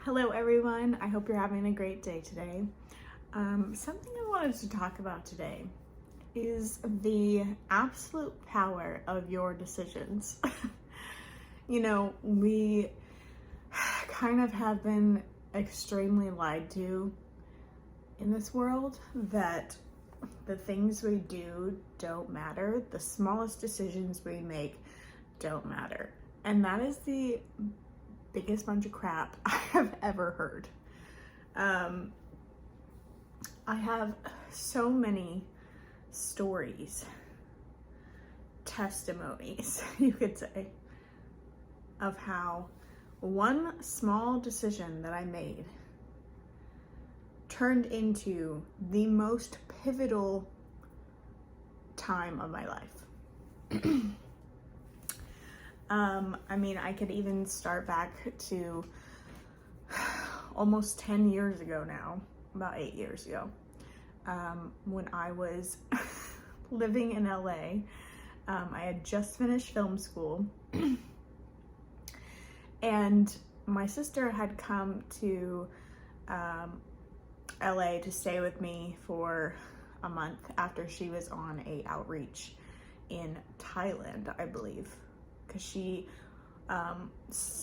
Hello everyone, I hope you're having a great day today. Something I wanted to talk about today is the absolute power of your decisions. We kind of have been extremely lied to in this world that the things we do don't matter, the smallest decisions we make don't matter. And that is the biggest bunch of crap I have ever heard. I have so many stories, testimonies, you could say, of how one small decision that I made turned into the most pivotal time of my life. I could even start back to almost 10 years ago now, about 8 years ago, when I was living in LA. I had just finished film school, and my sister had come to LA to stay with me for a month after she was on a outreach in Thailand, I believe, because she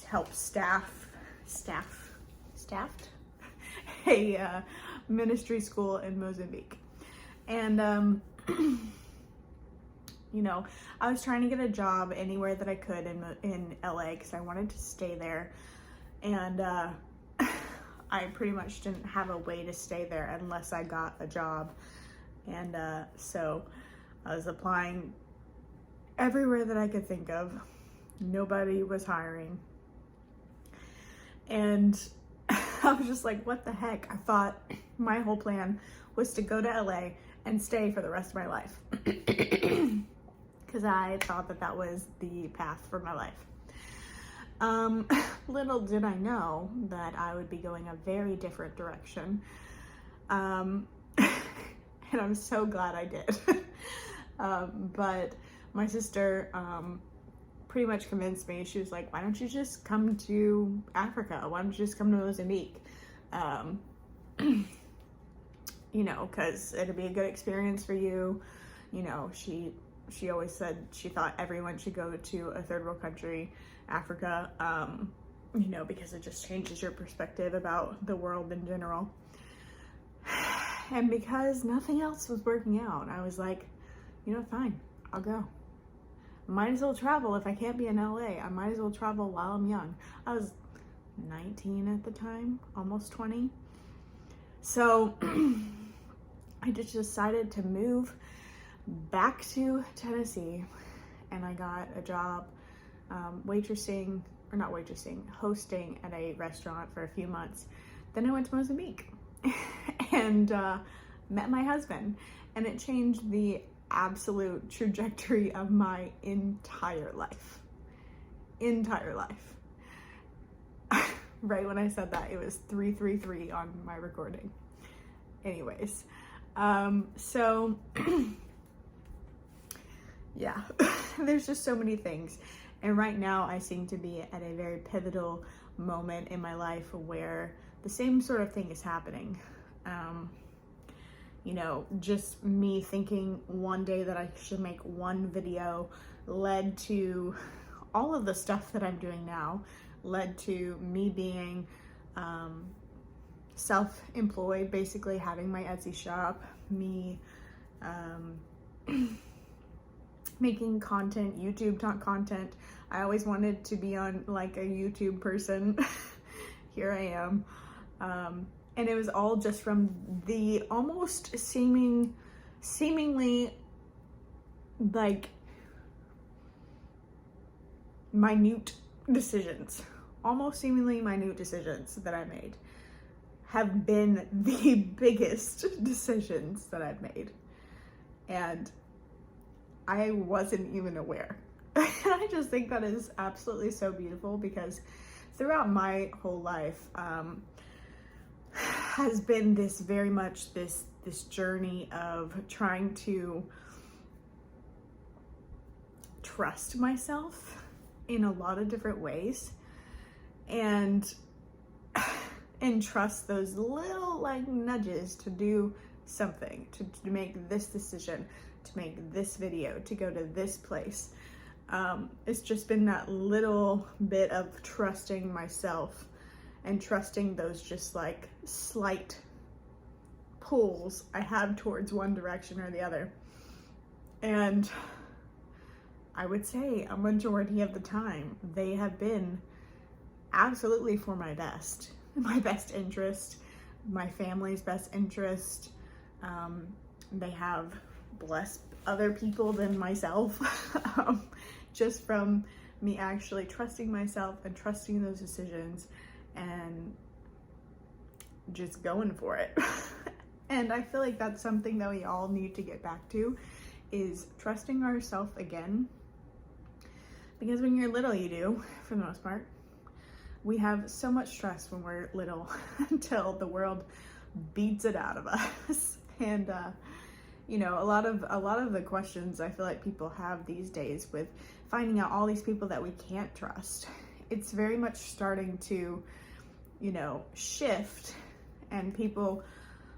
helped staffed a ministry school in Mozambique. And I was trying to get a job anywhere that I could in LA because I wanted to stay there, and I pretty much didn't have a way to stay there unless I got a job. And so I was applying everywhere that I could think of. Nobody was hiring. And I was just like, what the heck? I thought my whole plan was to go to LA and stay for the rest of my life. Because I thought that was the path for my life. Little did I know that I would be going a very different direction. And I'm so glad I did. But my sister pretty much convinced me. She was like, why don't you just come to Africa? Why don't you just come to Mozambique? Because it'd be a good experience for you. She always said she thought everyone should go to a third world country, Africa, because it just changes your perspective about the world in general. And because nothing else was working out, I was like, fine, I'll go. Might as well travel. If I can't be in LA, I might as well travel while I'm young. I was 19 at the time, almost 20. So I just decided to move back to Tennessee, and I got a job hosting at a restaurant for a few months. Then I went to Mozambique and met my husband, and it changed the absolute trajectory of my entire life. Right when I said that, it was 333 on my recording. Anyways, so yeah, there's just so many things. And right now I seem to be at a very pivotal moment in my life where the same sort of thing is happening. Just me thinking one day that I should make one video led to all of the stuff that I'm doing now, led to me being self-employed, basically having my Etsy shop, me making content, YouTube content. I always wanted to be on like a YouTube person. Here I am. And it was all just from the almost seemingly like minute decisions, that I made have been the biggest decisions that I've made. And I wasn't even aware. And I just think that is absolutely so beautiful, because throughout my whole life, has been this very much this journey of trying to trust myself in a lot of different ways. And and trust those little like nudges to do something, to make this decision, to make this video, to go to this place. It's just been that little bit of trusting myself and trusting those just like slight pulls I have towards one direction or the other. And I would say a majority of the time they have been absolutely for my best interest, my family's best interest. They have blessed other people than myself, just from me actually trusting myself and trusting those decisions and just going for it. And I feel like that's something that we all need to get back to, is trusting ourselves again. Because when you're little, you do, for the most part. We have so much trust when we're little until the world beats it out of us. And you know, a lot of the questions I feel like people have these days with finding out all these people that we can't trust, it's very much starting to, you know, shift, and people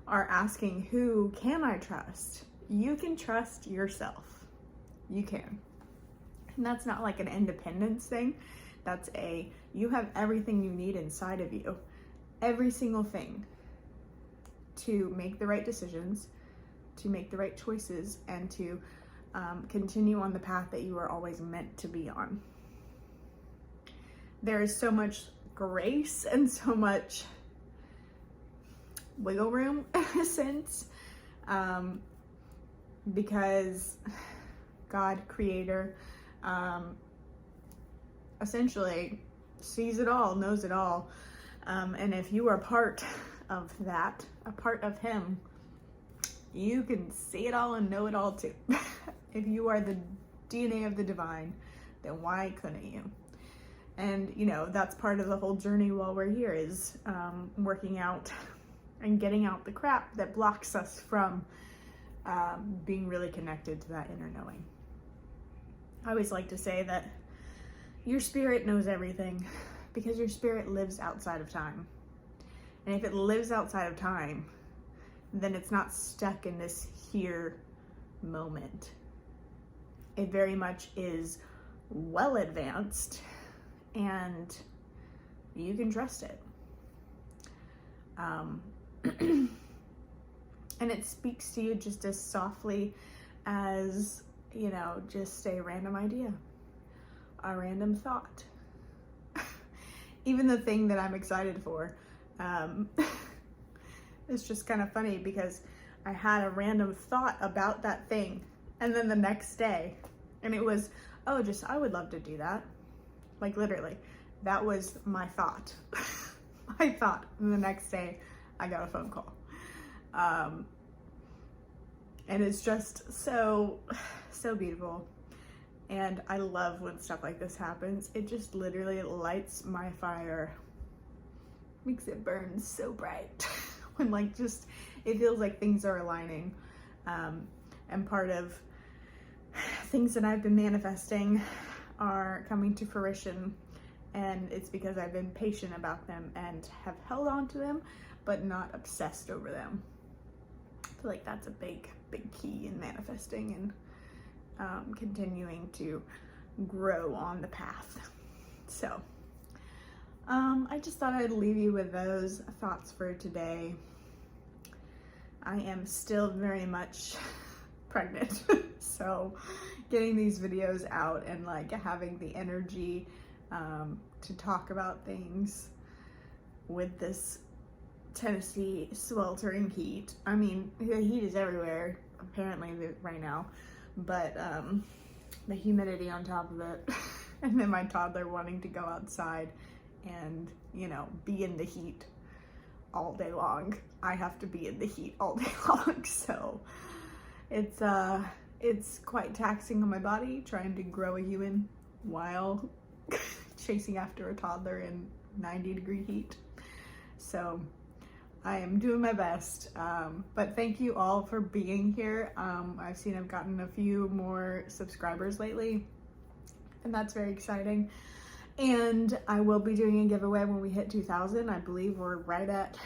are asking, who can I trust? You can trust yourself. You can. And that's not like an independence thing. That's you have everything you need inside of you. Every single thing to make the right decisions, to make the right choices, and to continue on the path that you are always meant to be on. There is so much grace and so much wiggle room, in a sense, because God, Creator, essentially sees it all, knows it all, and if you are part of that, a part of Him, you can see it all and know it all too. If you are the DNA of the divine, then why couldn't you? And you know, that's part of the whole journey while we're here, is working out and getting out the crap that blocks us from being really connected to that inner knowing. I always like to say that your spirit knows everything because your spirit lives outside of time. And if it lives outside of time, then it's not stuck in this here moment. It very much is well advanced, and you can trust it. And it speaks to you just as softly as, you know, just a random idea, a random thought. Even the thing that I'm excited for, it's just kind of funny because I had a random thought about that thing, and then the next day, and it was, oh, just, I would love to do that. Like literally, that was my thought. My thought. And the next day, I got a phone call. And it's just so beautiful. And I love when stuff like this happens. It just literally lights my fire, makes it burn so bright. When like just, it feels like things are aligning. And part of things that I've been manifesting are coming to fruition. And it's because I've been patient about them and have held on to them, but not obsessed over them. I feel like that's a big key in manifesting and continuing to grow on the path. So I just thought I'd leave you with those thoughts for today. I am still very much pregnant, so getting these videos out and like having the energy to talk about things with this Tennessee sweltering heat. I mean, the heat is everywhere apparently right now, but the humidity on top of it, and then my toddler wanting to go outside and, you know, be in the heat all day long. I have to be in the heat all day long, so it's quite taxing on my body trying to grow a human while chasing after a toddler in 90-degree heat. So I am doing my best, but thank you all for being here. I've seen I've gotten a few more subscribers lately, and that's very exciting. And I will be doing a giveaway when we hit 2,000. I believe we're right at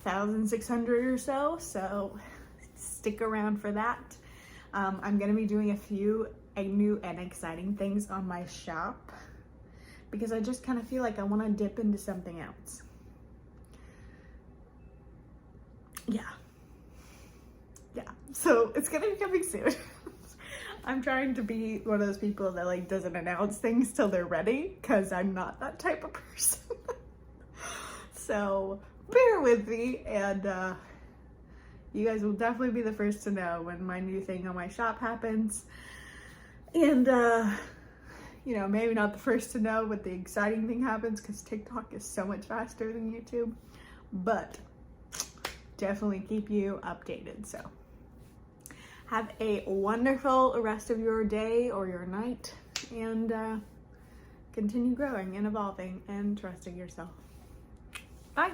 1,600 or so. So stick around for that. I'm going to be doing a few new and exciting things on my shop because I just kind of feel like I want to dip into something else. Yeah. So it's going to be coming soon. I'm trying to be one of those people that like doesn't announce things till they're ready because I'm not that type of person. So bear with me, and you guys will definitely be the first to know when my new thing on my shop happens. And you know, maybe not the first to know when the exciting thing happens because TikTok is so much faster than YouTube, but definitely keep you updated. So have a wonderful rest of your day or your night, and continue growing and evolving and trusting yourself. Bye.